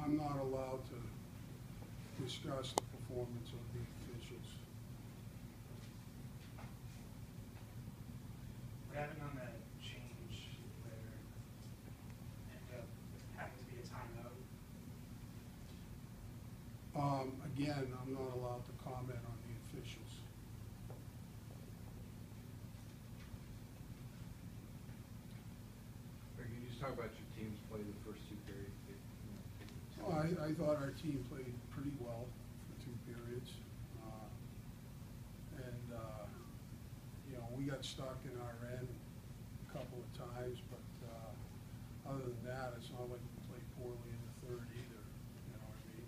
I'm not allowed to discuss the performance of the officials. What happened on that change where it ended up having to be a timeout? Again, I'm not allowed to comment on the officials. Rick, you just talk about your team's play the first two periods. Well, I thought our team played pretty well for 2 periods. We got stuck in our end a couple of times, but other than that, it's not like we played poorly in the third either, you know what I mean?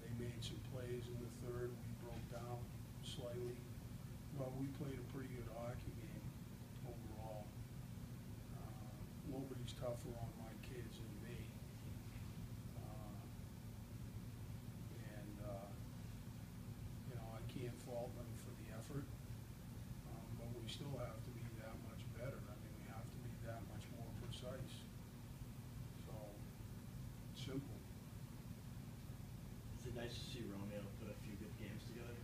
They made some plays in the third, we broke down slightly, but we played a pretty good hockey game overall. Nobody's tougher on my kids than me. I can't fault them for the effort, but we still have to be that much better. I mean, we have to be that much more precise. So, simple. Is it nice to see Romeo put a few good games together?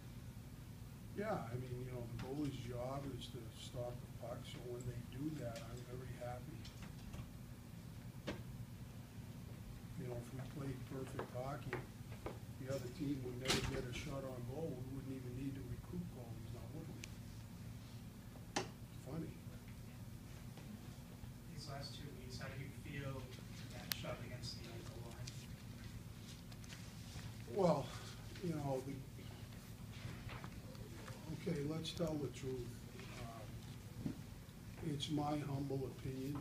Yeah, I mean, the goalie's job is to stop the puck, so when they do that, I'm very happy. If we played perfect hockey, the other team would never get a shot on goal. We wouldn't even need to recruit goalies now, would we? It's funny. These last 2 weeks, how do you feel matched up against the goal line? Well, okay, let's tell the truth. It's my humble opinion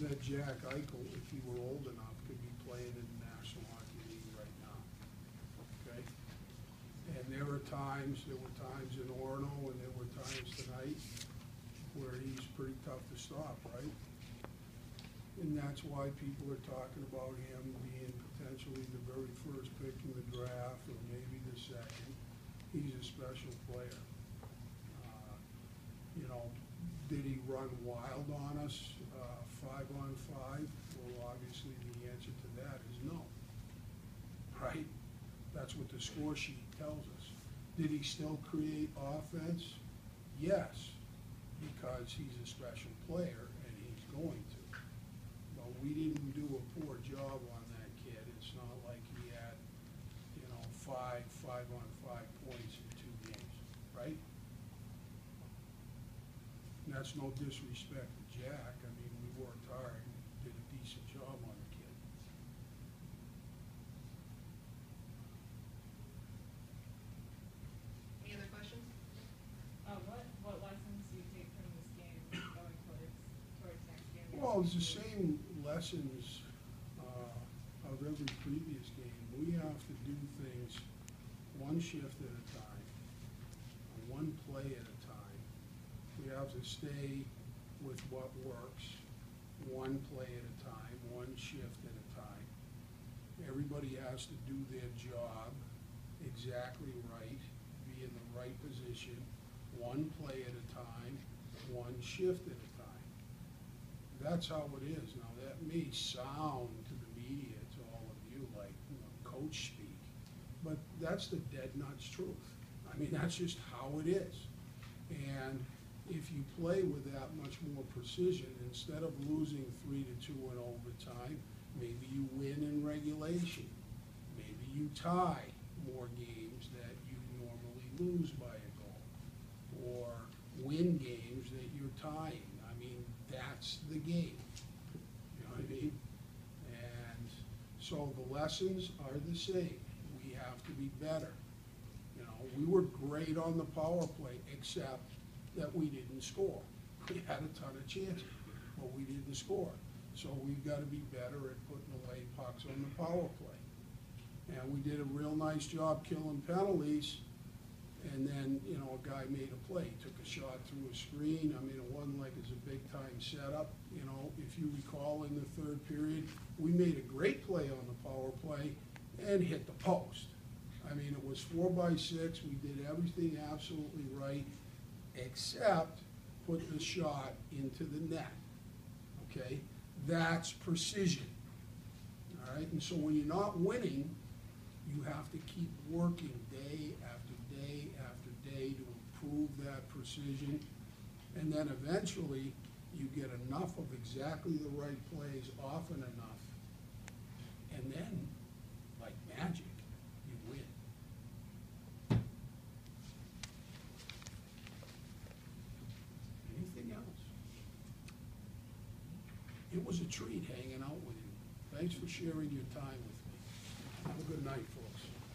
that Jack Eichel, if he were old enough, could be playing in the National Hockey League right now, okay? And there were times in Orono, and there were times tonight where he's pretty tough to stop, right? And that's why people are talking about him being potentially the very first pick in the draft, or maybe the second. He's a special player. Did he run wild on us 5-on-5? Well, obviously the answer to that is no, right? That's what the score sheet tells us. Did he still create offense? Yes, because he's a special player and he's going to. But we didn't do a poor job on that kid. It's not like he had, 5-on-5 points in 2 games, right? And that's no disrespect to Jack. I mean, we worked hard and did a decent job on the kid. Any other questions? What lessons do you take from this game going towards next game? Well, it's the same lessons of every previous game. We have to do things one shift at a time, one play at a time. We have to stay with what works, one play at a time, one shift at a time. Everybody has to do their job exactly right, be in the right position, one play at a time, one shift at a time. That's how it is. Now, that may sound to the media, to all of you, like coach speak, but that's the dead nuts truth. I mean, that's just how it is. And if you play with that much more precision, instead of losing 3-2 in overtime, maybe you win in regulation. Maybe you tie more games that you normally lose by a goal, or win games that you're tying. I mean, that's the game. You know what I mean? And so the lessons are the same. We have to be better. We were great on the power play, except that we didn't score. We had a ton of chances, but we didn't score. So we've got to be better at putting away pucks on the power play. And we did a real nice job killing penalties, and then, a guy made a play, took a shot through a screen. I mean, it wasn't like it's a big-time setup. If you recall in the third period, we made a great play on the power play and hit the post. I mean, it was 4-by-6. We did everything absolutely right, except put the shot into the net, okay? That's precision, all right? And so when you're not winning, you have to keep working day after day after day to improve that precision. And then eventually, you get enough of exactly the right plays often enough. And then, like magic, you win. Anything else? It was a treat hanging out with you. Thanks for sharing your time with me. Have a good night.